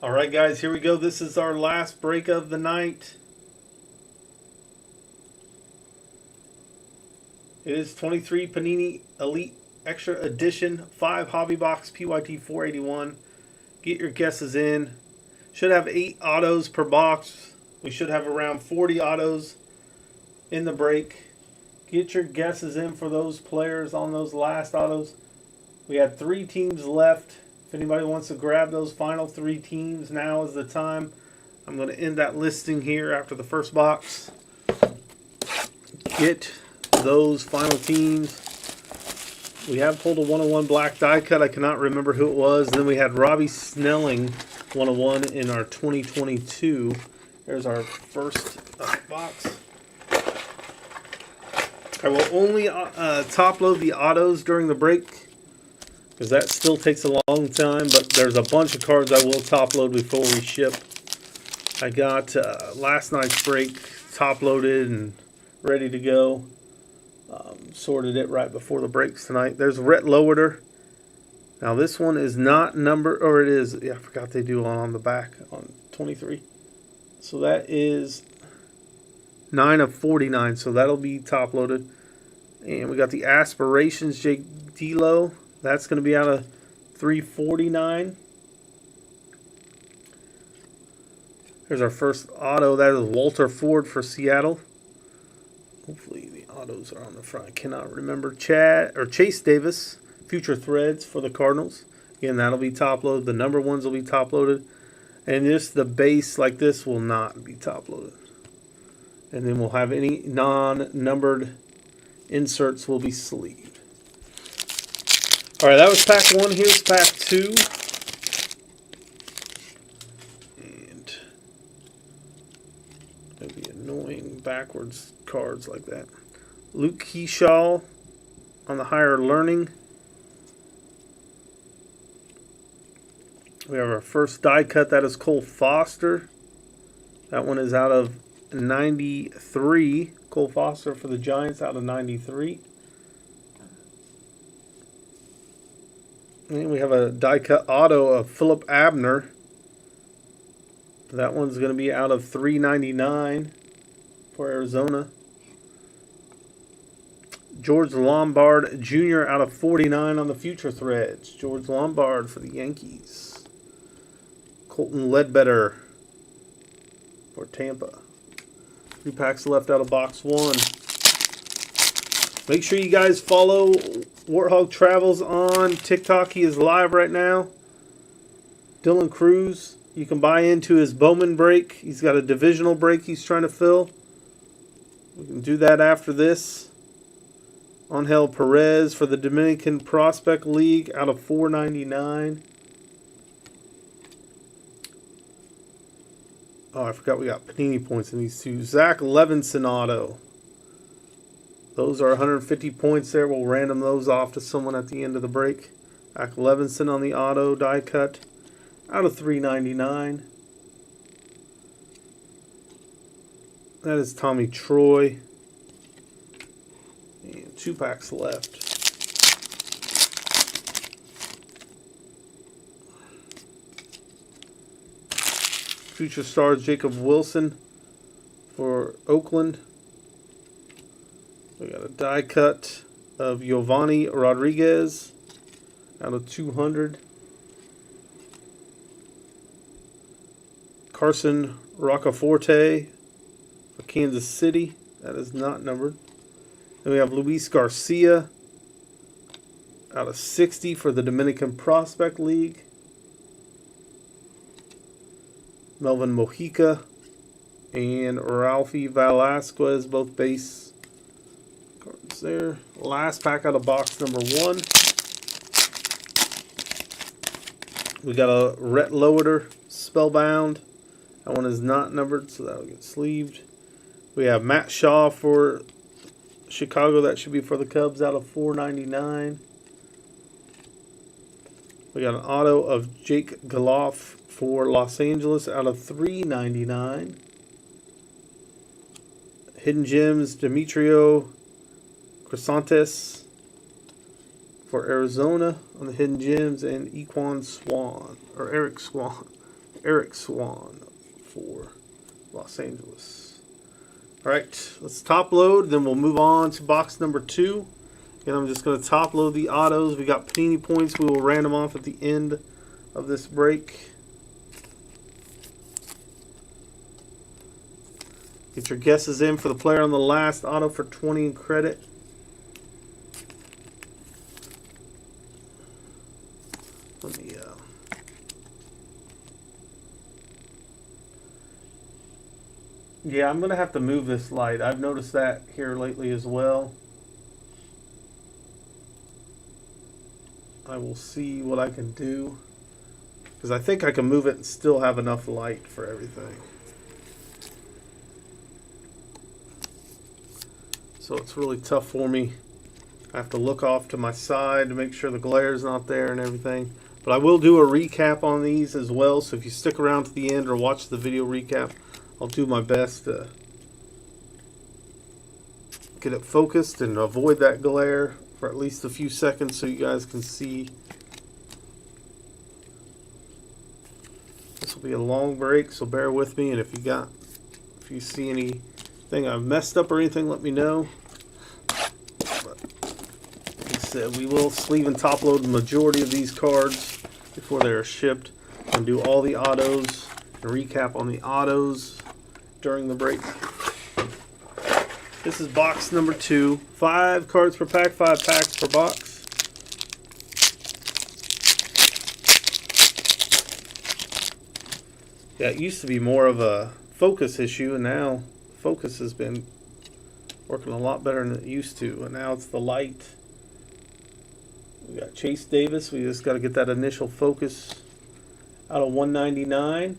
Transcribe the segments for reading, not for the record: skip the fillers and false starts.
Alright guys, here we go. This is our last break of the night. It is 23 Panini Elite Extra Edition 5 Hobby Box PYT 481. Get your guesses in. Should have 8 autos per box. We should have around 40 autos in the break. Get your guesses in for those players on those last autos. We had 3 teams left. If anybody wants to grab those final 3 teams, now is the time. I'm going to end that listing here after the first box. Get those final teams. We have pulled a 101 black die cut. I cannot remember who it was. Then we had Robbie Snelling 101 in our 2022. There's our first box. I will only top load the autos during the break, because that still takes a long time, but there's a bunch of cards I will top load before we ship. I got last night's break top loaded and ready to go. Sorted it right before the breaks tonight. There's Rhett Lowerter. Now this one is not numbered, or it is. Yeah, I forgot they do on the back on 23. So that is 9 of 49. So that'll be top loaded. And we got the Aspirations Jake D'Lo. That's going to be out of 349. Here's our first auto. That is Walter Ford for Seattle. Hopefully the autos are on the front. I cannot remember. Chase Davis, Future Threads for the Cardinals. Again, that'll be top loaded. The number ones will be top loaded. And just the base like this will not be top loaded. And then we'll have any non-numbered inserts will be sleeved. Alright, that was pack 1. Here's pack 2. And it'll be annoying backwards cards like that. Luke Keyshaw on the higher learning. We have our first die cut. That is Cole Foster. That one is out of 93. Cole Foster for the Giants out of 93. And we have a die cut auto of Philip Abner. That one's going to be out of 399 for Arizona. George Lombard Jr. out of 49 on the Future Threads. George Lombard for the Yankees. Colton Ledbetter for Tampa. 3 packs left out of box 1. Make sure you guys follow Warthog Travels on TikTok. He is live right now. Dylan Cruz. You can buy into his Bowman break. He's got a divisional break he's trying to fill. We can do that after this. Angel Perez for the Dominican Prospect League out of 499. Oh, I forgot we got Panini points in these two. Zach Levinson auto. Those are 150 points there. We'll random those off to someone at the end of the break. Zach Levinson on the auto die cut out of 399. That is Tommy Troy. And 2 packs left. Future Stars Jacob Wilson for Oakland. We got a die cut of Giovanni Rodriguez out of 200. Carson Roccaforte for Kansas City. That is not numbered. Then we have Luis Garcia out of 60 for the Dominican Prospect League. Melvin Mojica and Ralphie Velasquez, both base cards there. Last pack out of box number 1. We got a Rhett Lowerter Spellbound. That one is not numbered, so that'll get sleeved. We have Matt Shaw for Chicago. That should be for the Cubs out of 499. We got an auto of Jake Galoff for Los Angeles out of 399. Hidden Gems, Demetrio Crisantes for Arizona on the Hidden Gems, and Equan Swan, or Eric Swan. Eric Swan for Los Angeles. All right, let's top load, then we'll move on to box number 2. And I'm just going to top load the autos. We got Panini points. We will random off at the end of this break. Get your guesses in for the player on the last auto for 20 in credit. Let me yeah, I'm going to have to move this light. I've noticed that here lately as well. I will see what I can do, because I think I can move it and still have enough light for everything. So it's really tough for me. I have to look off to my side to make sure the glare is not there and everything. But I will do a recap on these as well, so if you stick around to the end or watch the video recap, I'll do my best to get it focused and avoid that glare for at least a few seconds so you guys can see. This will be a long break, so bear with me, and if you see anything I've messed up or anything, let me know. But like I said, we will sleeve and top load the majority of these cards before they are shipped, and do all the autos and recap on the autos during the break. This is box number 2. 5 cards per pack, 5 packs per box. Yeah, it used to be more of a focus issue, and now focus has been working a lot better than it used to, and now it's the light. We got Chase Davis. We just got to get that initial focus out of 199.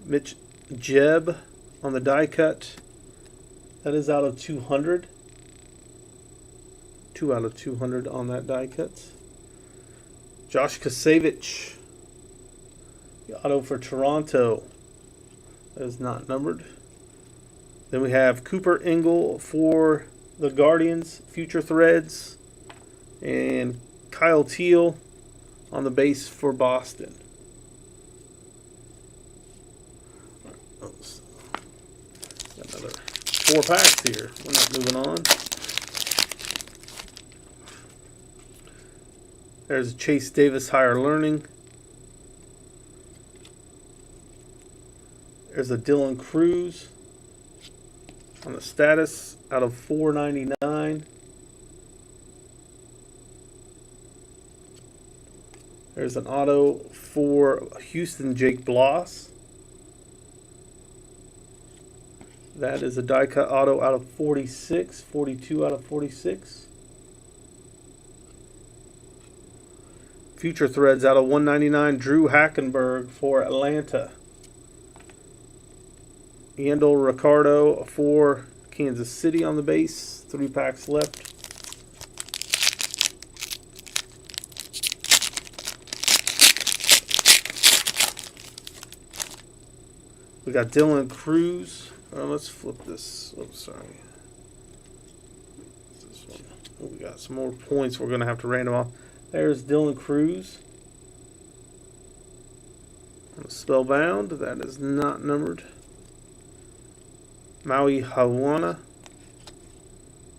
Mitch Jebb on the die cut. That is out of 200. 2 out of 200 on that die cut. Josh Kasevich, the auto for Toronto. That is not numbered. Then we have Cooper Engel for the Guardians, Future Threads. And Kyle Teal on the base for Boston. Got another 4 packs here. We're not moving on. There's Chase Davis Higher Learning. There's a Dylan Cruz on the status out of 499. There's an auto for Houston, Jake Bloss. That is a die cut auto out of 46, 42 out of 46. Future Threads out of 199, Drew Hackenberg for Atlanta. Yandel Ricardo for Kansas City on the base. 3 packs left. We got Dylan Cruz. Let's flip this. Oh, sorry. This one. Oh, we got some more points we're going to have to random off. There's Dylan Cruz. Spellbound. That is not numbered. Maui Hawana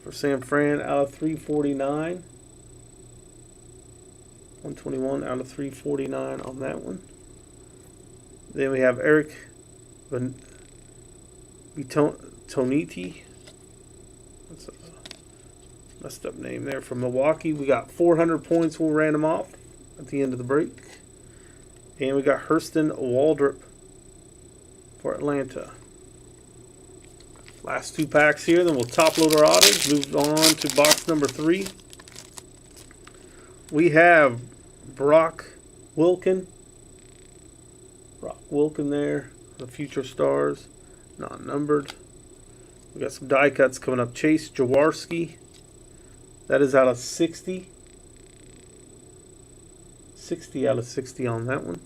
for San Fran out of 349. 121 out of 349 on that one. Then we have Eric Toniti. That's a messed up name there, from Milwaukee. We got 400 points. We'll random off at the end of the break. And we got Hurston Waldrop for Atlanta. Last 2 packs here, then we'll top load our autos. Move on to box number 3. We have Brock Wilken. Brock Wilken there, the Future Stars, not numbered. We got some die cuts coming up. Chase Jaworski. That is out of 60. 60 out of 60 on that one.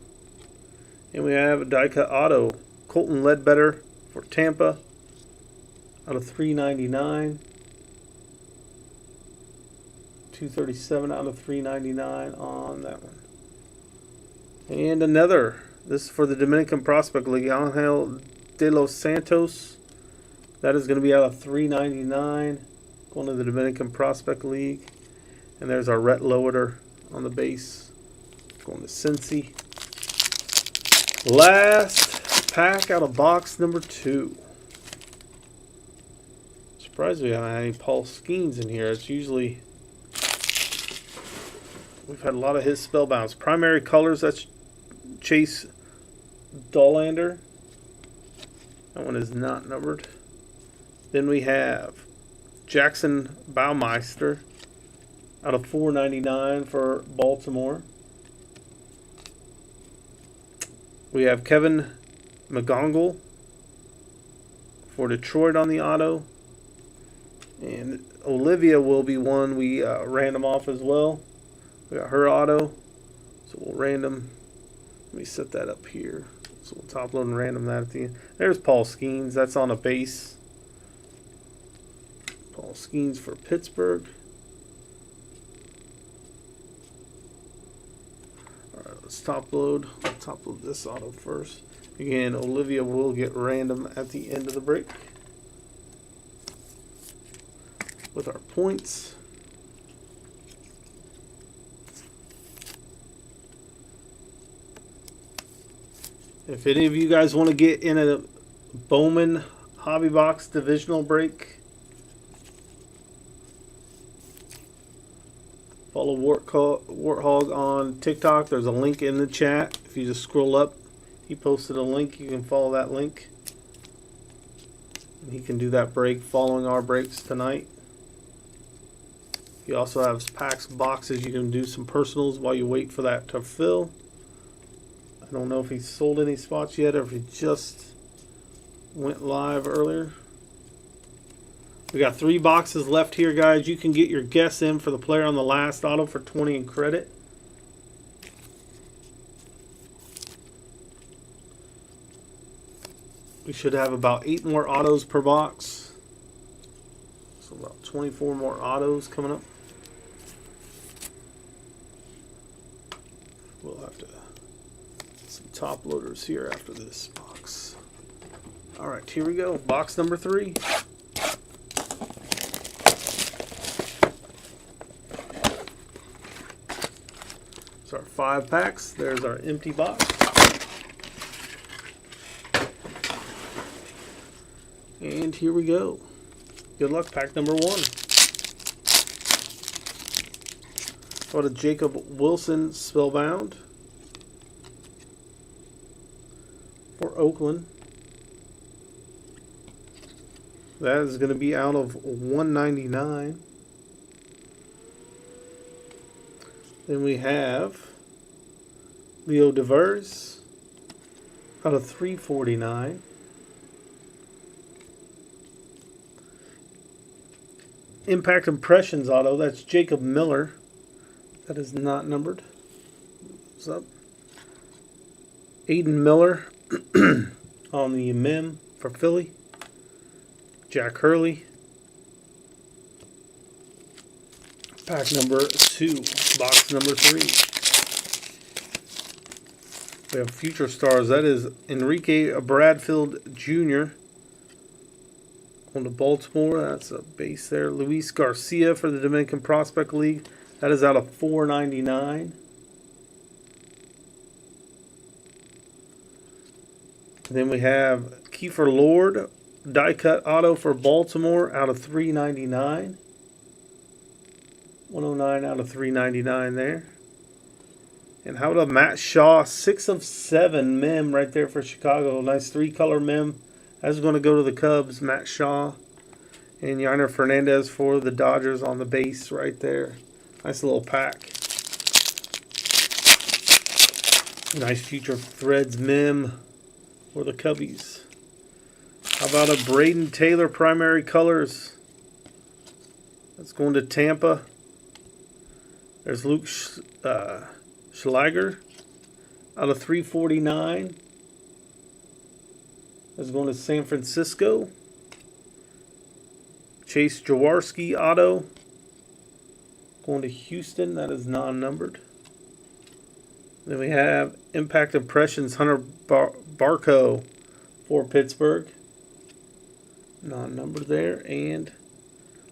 And we have a die cut auto. Colton Ledbetter for Tampa. Out of 399. 237 out of 399 on that one. And another. This is for the Dominican Prospect League. Angel de los Santos. That is going to be out of $3.99. Going to the Dominican Prospect League. And there's our Rhett Loader on the base. Going to Cincy. Last pack out of box number 2. Surprised we haven't had any Paul Skeens in here. It's usually... We've had a lot of his spellbounds. Primary colors, that's Chase Dollander. That one is not numbered. Then we have Jackson Baumeister out of $4.99 for Baltimore. We have Kevin McGongle for Detroit on the auto. And Olivia will be one we random off as well. We got her auto. So we'll random. Let me set that up here. So we'll top load and random that at the end. There's Paul Skeens. That's on a base. Paul Skeens for Pittsburgh. Alright, let's top load. I'll top load this auto first. Again, Olivia will get random at the end of the break. With our points. If any of you guys want to get in a Bowman Hobby Box divisional break, follow Warthog on TikTok. There's a link in the chat. If you just scroll up, he posted a link. You can follow that link. And he can do that break following our breaks tonight. He also has packs, boxes. You can do some personals while you wait for that to fill. I don't know if he's sold any spots yet or if he just went live earlier. We got 3 boxes left here, guys. You can get your guess in for the player on the last auto for 20 in credit. We should have about 8 more autos per box. So about 24 more autos coming up. We'll have to some top loaders here after this box. Alright, here we go. Box number 3. It's our 5 packs. There's our empty box. And here we go. Good luck, pack number 1. Got a Jacob Wilson Spellbound for Oakland. That is going to be out of $1.99. Then we have Leo Devers out of $3.49. Impact Impressions auto, that's Jacob Miller. That is not numbered. What's up? Aiden Miller on the MIM for Philly. Jack Hurley. Pack number 2. Box number 3. We have Future Stars. That is Enrique Bradfield Jr. on to Baltimore. That's a base there. Luis Garcia for the Dominican Prospect League. That is out of $4.99. Then we have Kiefer Lord die cut auto for Baltimore out of $3.99. 109 out of $3.99 there. And how about a Matt Shaw 6 of 7 mem right there for Chicago. Nice 3-color mem. That's going to go to the Cubs. Matt Shaw and Yainer Fernandez for the Dodgers on the base right there. Nice little pack. Nice Future Threads mem for the Cubbies. How about a Braden Taylor primary colors? That's going to Tampa. There's Luke Schlager out of $3.49. That's going to San Francisco. Chase Jaworski auto going to Houston. That is non-numbered. Then we have Impact Impressions Hunter Barco for Pittsburgh. Non-numbered there. And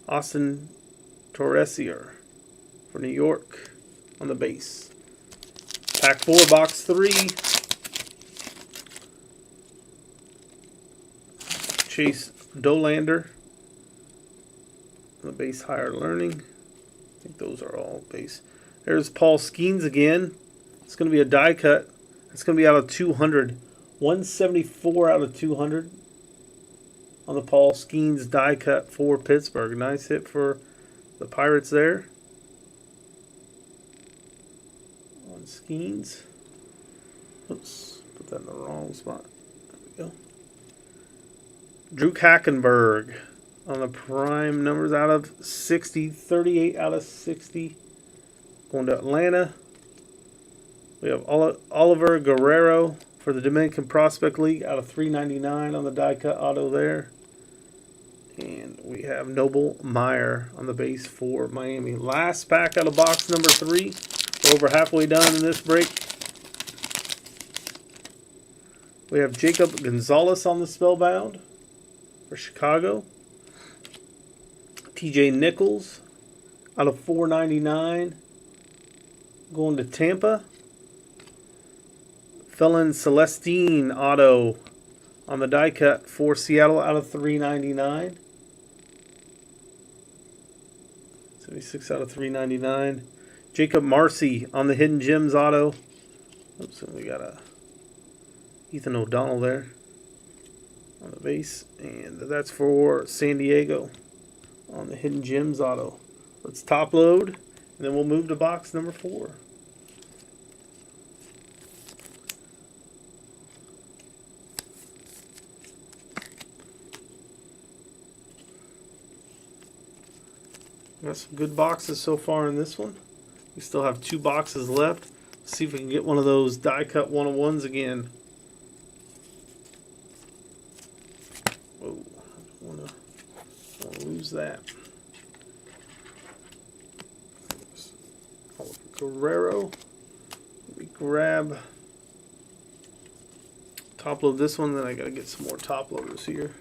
Austin Torresier for New York on the base. Pack 4, box 3. Chase Dolander on the base, Higher Learning. I think those are all base. There's Paul Skeens again. It's going to be a die cut. It's going to be out of 200. 174 out of 200 on the Paul Skeens die cut for Pittsburgh. Nice hit for the Pirates there. On Skeens. Oops, put that in the wrong spot. There we go. Drew Hackenberg on the prime numbers out of 60. 38 out of 60. Going to Atlanta. We have Oliver Guerrero for the Dominican Prospect League out of 399 on the die cut auto there. And we have Noble Meyer on the base for Miami. Last pack out of box number 3. We're over halfway done in this break. We have Jacob Gonzalez on the Spellbound for Chicago. TJ Nichols out of 499 going to Tampa. Felon Celestine auto on the die cut for Seattle out of 399. 76 out of 399. Jacob Marcy on the Hidden Gems auto. Oops, we got a Ethan O'Donnell there on the base. And that's for San Diego on the Hidden Gems auto. Let's top load, and then we'll move to box number 4. Got some good boxes so far in this one. We still have 2 boxes left. Let's see if we can get one of those die cut 101s again. Whoa, I don't want to lose that. Guerrero. Let me grab top load this one, then I gotta get some more top loaders here.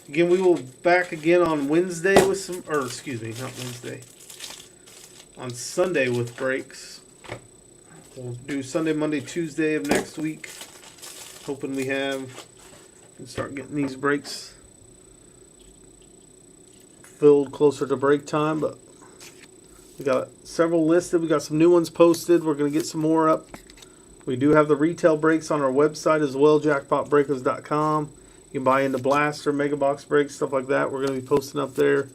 Again, we will back again on Wednesday with some, or excuse me, not Wednesday. On Sunday with breaks. We'll do Sunday, Monday, Tuesday of next week. Hoping we can start getting these breaks filled closer to break time. But we got several listed. We got some new ones posted. We're going to get some more up. We do have the retail breaks on our website as well, jackpotbreakers.com. You can buy into Blaster, Mega Box breaks, stuff like that. We're going to be posting up there.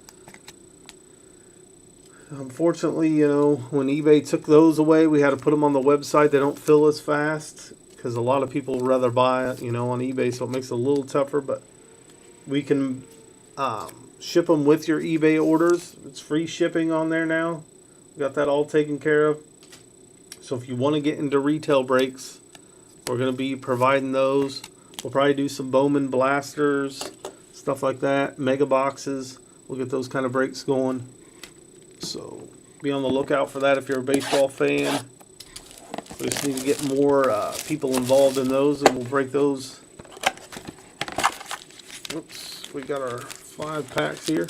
Unfortunately, you know, when eBay took those away, we had to put them on the website. They don't fill as fast because a lot of people would rather buy it, you know, on eBay, so it makes it a little tougher. But we can ship them with your eBay orders. It's free shipping on there now. We got that all taken care of. So if you want to get into retail breaks, we're going to be providing those. We'll probably do some Bowman blasters, stuff like that, mega boxes. We'll get those kind of breaks going. So be on the lookout for that if you're a baseball fan. We just need to get more people involved in those, and we'll break those. Whoops, we got our 5 packs here.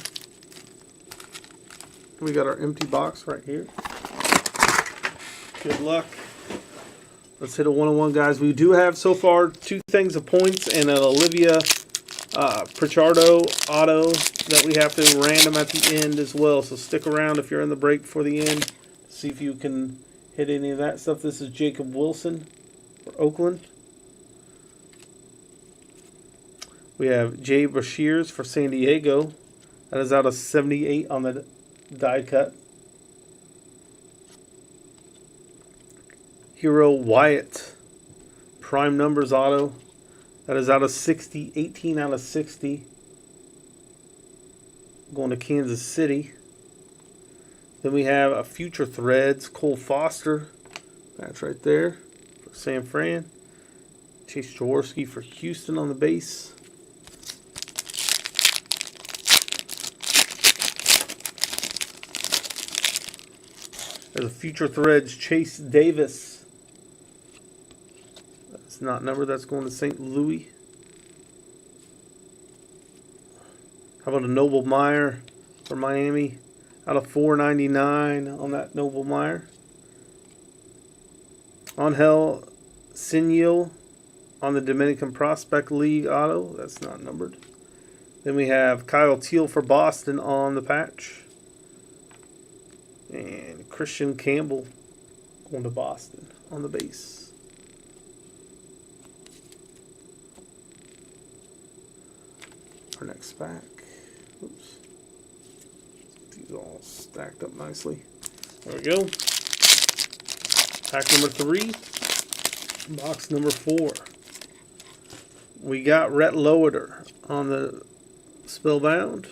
We got our empty box right here. Good luck. Let's hit a 101, guys. We do have so far 2 things of points and an Olivia Pichardo auto that we have to random at the end as well. So stick around if you're in the break for the end. See if you can hit any of that stuff. This is Jacob Wilson for Oakland. We have Jay Brashears for San Diego. That is out of 78 on the die cut. Hero Wyatt, prime numbers auto. That is out of 60, 18 out of 60. Going to Kansas City. Then we have a Future Threads, Cole Foster. That's right there for San Fran. Chase Jaworski for Houston on the base. There's a Future Threads Chase Davis. That's not numbered. That's going to St. Louis. How about a Noble Meyer for Miami? Out of $4.99 on that Noble Meyer. Angel Sinil on the Dominican Prospect League auto. That's not numbered. Then we have Kyle Teal for Boston on the patch. And Christian Campbell going to Boston on the base. Our next pack. Oops. These all stacked up nicely. There we go. Pack number 3. Box number 4. We got Rhett Loader on the Spellbound.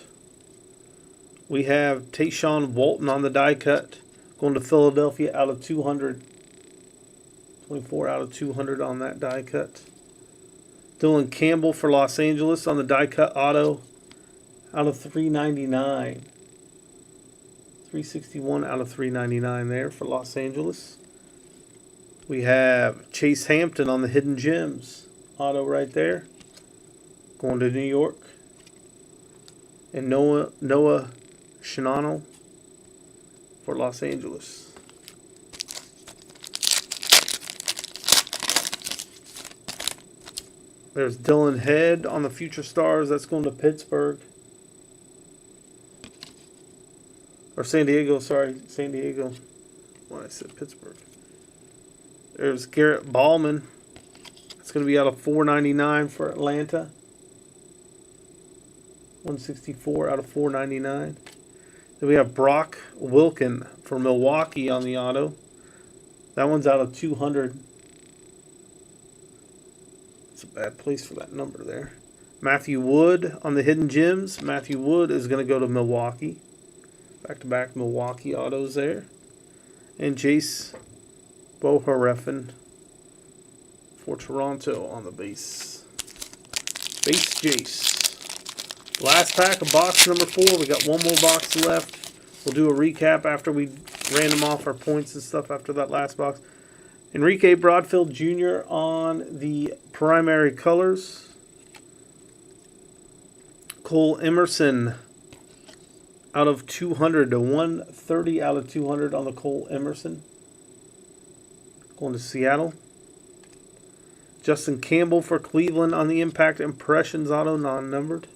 We have Tayshawn Walton on the die cut. Going to Philadelphia out of 200. 24 out of 200 on that die cut. Dylan Campbell for Los Angeles on the die cut auto. Out of 399. 361 out of 399 there for Los Angeles. We have Chase Hampton on the Hidden Gems auto right there. Going to New York. And Noah Shinano for Los Angeles. There's Dylan Head on the Future Stars. That's going to Pittsburgh. Or San Diego, sorry. San Diego. Why I said Pittsburgh. There's Garrett Ballman. It's going to be out of $4.99 for Atlanta. 164 out of 499. Then we have Brock Wilken for Milwaukee on the auto. That one's out of 200. It's a bad place for that number there. Matthew Wood on the Hidden Gems. Matthew Wood is going to go to Milwaukee. Back-to-back Milwaukee autos there. And Jace Bohareffen for Toronto on the base. Base Jace. Last pack of box number 4. We got one more box left. We'll do a recap after we random off our points and stuff after that last box. Enrique Broadfield Jr. on the primary colors. Cole Emerson out of 200 to 130 out of 200 on the Cole Emerson. Going to Seattle. Justin Campbell for Cleveland on the Impact Impressions auto, non-numbered.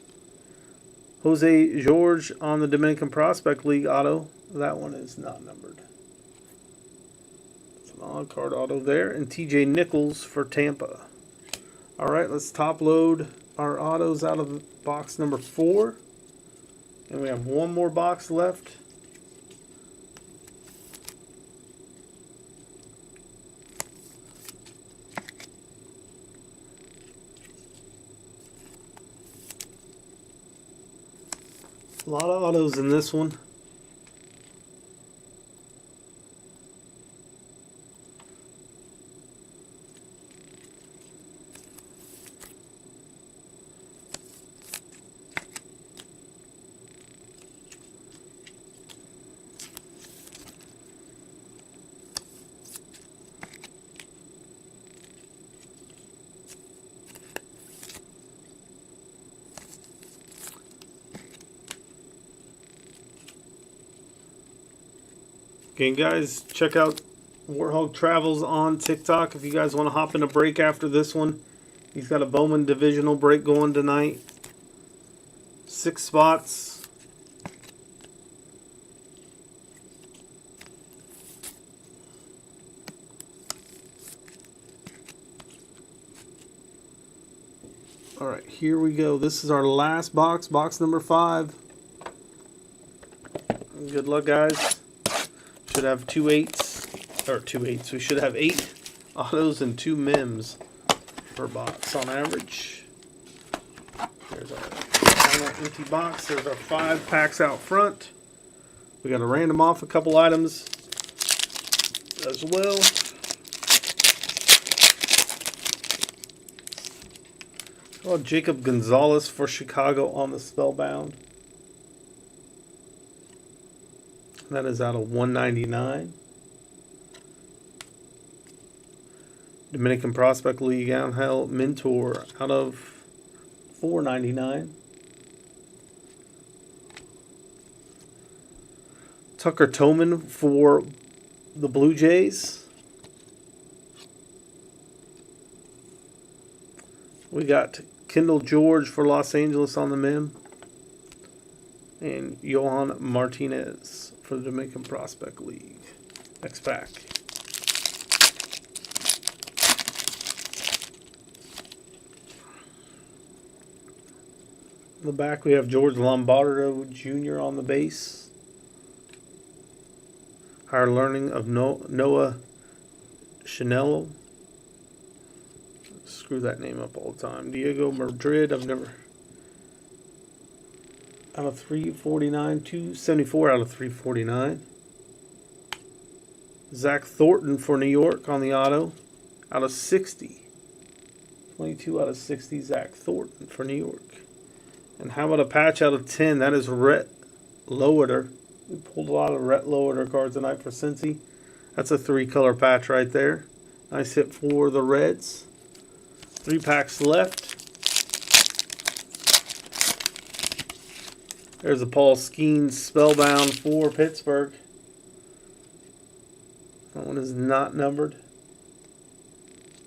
Jose George on the Dominican Prospect League auto. That one is not numbered. It's an on-card auto there. And TJ Nichols for Tampa. All right, let's top load our autos out of box number 4. And we have one more box left. A lot of autos in this one. Again, guys, check out Warthog Travels on TikTok if you guys want to hop in a break after this one. He's got a Bowman divisional break going tonight. 6 spots. All right, here we go. This is our last box, box number 5. Good luck, guys. Should have 2 8s, or 2 8s. We should have 8 autos and 2 mims per box on average. There's our final empty box. There's our 5 packs out front. We got to random off a couple items as well. Oh, Jacob Gonzalez for Chicago on the Spellbound. That is out of 199. Dominican Prospect League Angel Mentor out of $4.99. Tucker Toman for the Blue Jays. We got Kendall George for Los Angeles on the MIM. And Johan Martinez for the Dominican Prospect League. Next pack. In the back we have George Lombardo Jr. on the base. Higher learning of Noah Chanello. Screw that name up all the time. Diego Madrid, I've never... Out of 349, 274 out of 349. Zach Thornton for New York on the auto. Out of 60. 22 out of 60, Zach Thornton for New York. And how about a patch out of 10? That is Rhett Lowerter. We pulled a lot of Rhett Lowerter cards tonight for Cincy. That's a 3-color patch right there. Nice hit for the Reds. 3 packs left. There's a Paul Skeens Spellbound for Pittsburgh. That one is not numbered.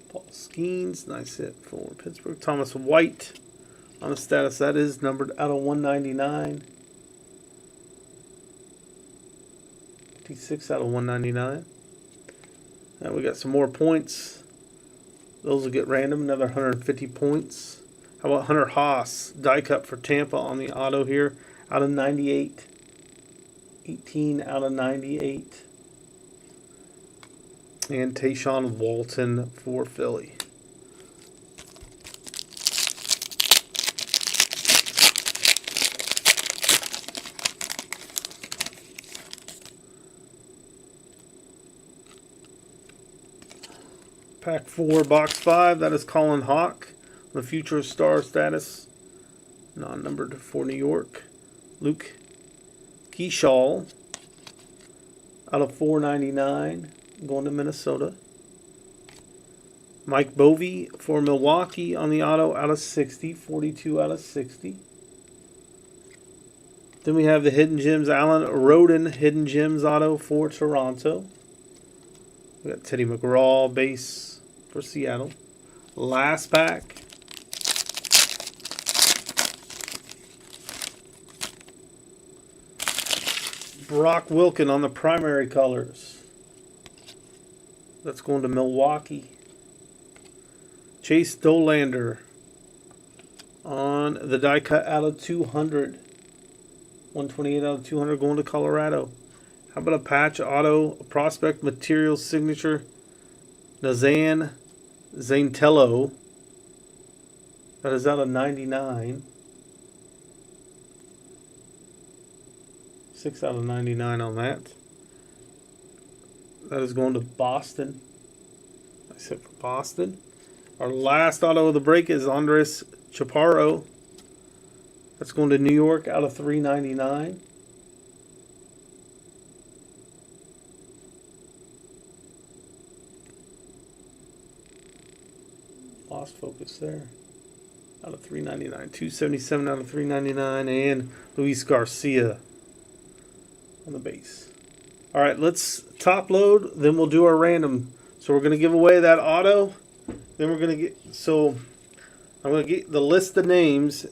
Paul Skeens, nice hit for Pittsburgh. Thomas White on the status. That is numbered out of 199. 56 out of 199. Now we got some more points. Those will get random, another 150 points. How about Hunter Haas, die cut for Tampa on the auto here, out of 98. 18 out of 98. And Tayshawn Walton for Philly. Pack 4, box 5. That is Colin Hawk, the future star status, non-numbered for New York. Luke Keyshaw, out of 499, going to Minnesota. Mike Bovey for Milwaukee on the auto, out of 60, 42 out of 60. Then we have the Hidden Gems, Alan Roden Hidden Gems auto for Toronto. We got Teddy McGraw base for Seattle. Last pack. Brock Wilken on the primary colors. That's going to Milwaukee. Chase Dolander on the die cut out of 200. 128 out of 200 going to Colorado. How about a patch auto, a prospect materials signature, Nazan Zaintello. That is out of 99. 6 out of 99 on that. That is going to Boston. I said for Boston. Our last auto of the break is Andres Chaparro. That's going to New York out of 399. Lost focus there. Out of 399. 277 out of 399. And Luis Garcia on the base. All right, let's top load. Then we'll do our random. So we're going to give away that auto. Then we're going to get... So I'm going to get the list of names.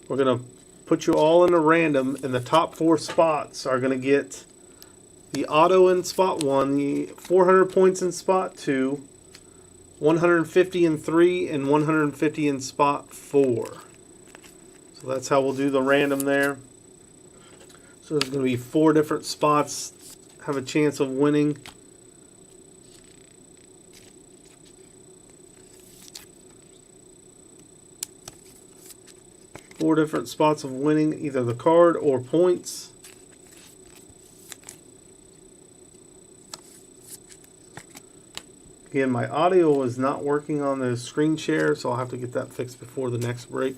We're going to put you all in a random. And the top 4 spots are going to get the auto in spot 1, the 400 points in spot 2, 150 in 3, and 150 in spot 4. So that's how we'll do the random there. So there's going to be 4 different spots have a chance of winning. Four different spots of winning either the card or points. Again, my audio is not working on the screen share, so I'll have to get that fixed before the next break.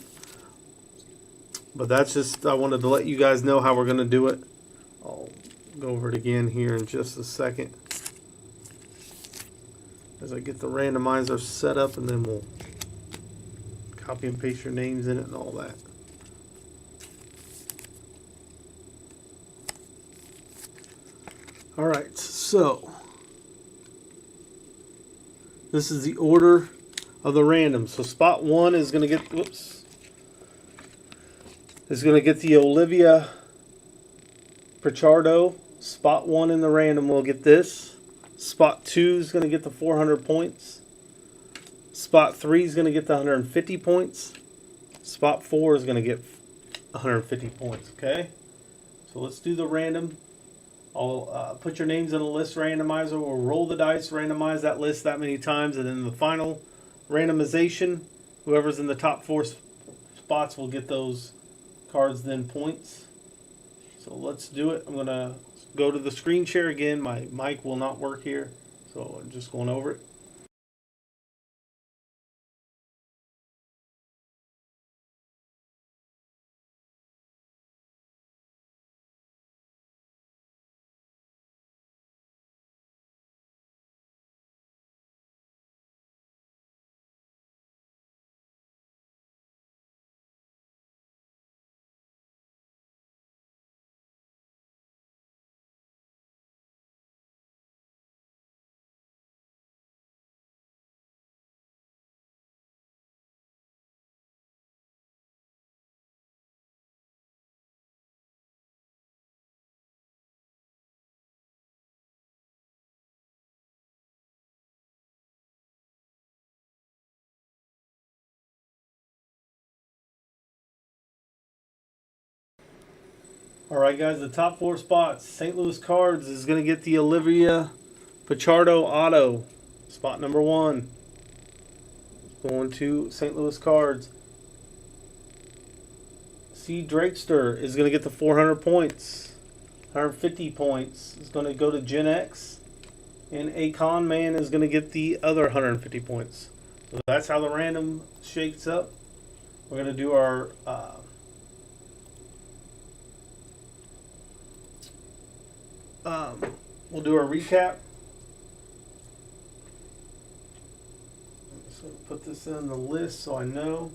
But that's just, I wanted to let you guys know how we're going to do it. I'll go over it again here in just a second. as I get the randomizer set up, and then we'll copy and paste your names in it and all that. All right, so this is the order of the random. So spot 1 is going to get, is going to get the Olivia Pichardo. Spot 1 in the random will get this. Spot 2 is going to get the 400 points. Spot 3 is going to get the 150 points. Spot 4 is going to get 150 points, okay? So let's do the random. I'll put your names in a list randomizer. We'll roll the dice, randomize that list that many times, and then the final randomization, whoever's in the top 4 spots will get those cards, then points. So let's do it. I'm going to go to the screen share again. My mic will not work here, so I'm just going over it. Alright guys, the top 4 spots. St. Louis Cards is going to get the Olivia Pichardo Auto. Spot number 1. Going to St. Louis Cards. C. Drakester is going to get the 400 points. 150 points is going to go to Gen X. And A Con Man is going to get the other 150 points. So that's how the random shakes up. We're going to do our we'll do our recap. So put this in the list so I know.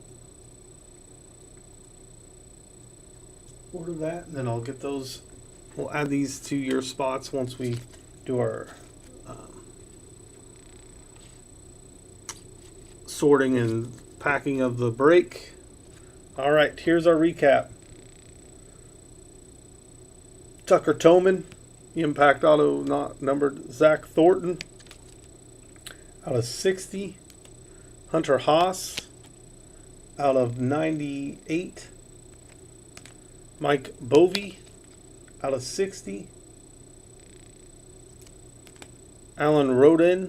Order that, and then I'll get those. We'll add these to your spots once we do our sorting and packing of the break. All right, here's our recap. Tucker Toman, Impact Auto not numbered. Zach Thornton out of 60. Hunter Haas out of 98. Mike Bovey out of 60. Alan Rodin,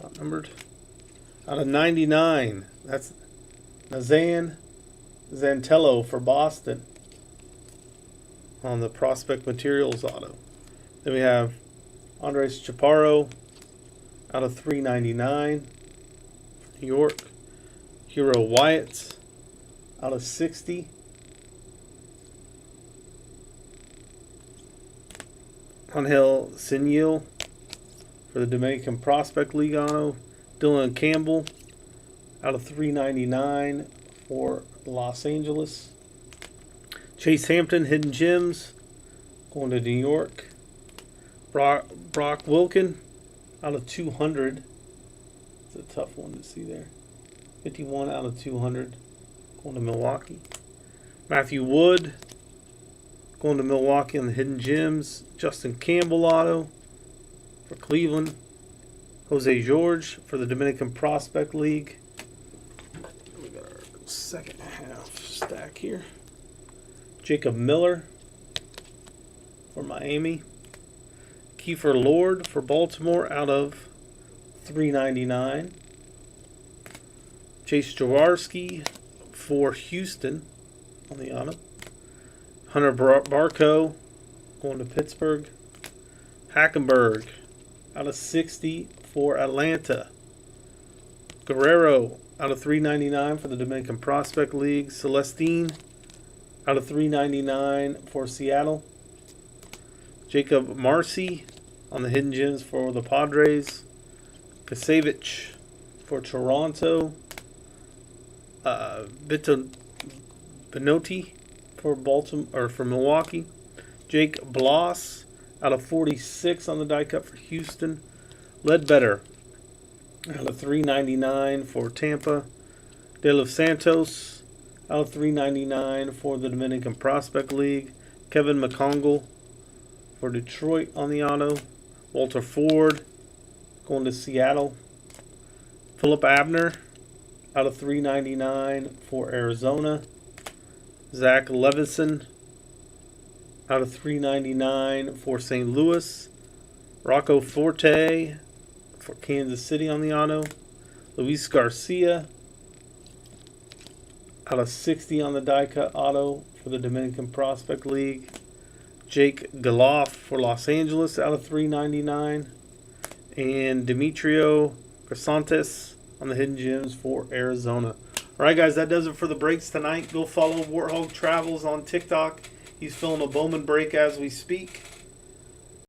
not numbered, out of 99. That's Nazan Zantello for Boston on the Prospect Materials auto. Then we have Andres Chaparro out of 399. New York. Hero Wyatt out of 60. Angel Sinil for the Dominican Prospect League auto. Dylan Campbell out of 399 for Los Angeles. Chase Hampton, Hidden Gems, going to New York. Brock Wilkin out of 200. It's a tough one to see there. 51 out of 200, going to Milwaukee. Matthew Wood, going to Milwaukee on the Hidden Gems. Justin Campbell auto for Cleveland. Jose George for the Dominican Prospect League. We got our second half stack here. Jacob Miller for Miami. Kiefer Lord for Baltimore out of 399. Chase Jaworski for Houston on the auto. Hunter Barco going to Pittsburgh. Hackenberg out of 60 for Atlanta. Guerrero out of 399 for the Dominican Prospect League. Celestine out of 399 for Seattle. Jacob Marcy on the Hidden Gems for the Padres. Kasevich for Toronto. Benotti for Baltimore or for Milwaukee. Jake Bloss out of 46 on the die cut for Houston. Ledbetter out of 399 for Tampa. De Los Santos out of 399 for the Dominican Prospect League. Kevin McCongle for Detroit on the auto. Walter Ford going to Seattle. Philip Abner out of 399 for Arizona. Zach Levison out of 399 for St. Louis. Rocco Forte for Kansas City on the auto. Luis Garcia out of 60 on the die cut auto for the Dominican Prospect League. Jake Galoff for Los Angeles out of 399. And Demetrio Crisantes on the Hidden Gems for Arizona. Alright guys, that does it for the breaks tonight. Go follow Warthog Travels on TikTok. He's filling a Bowman break as we speak.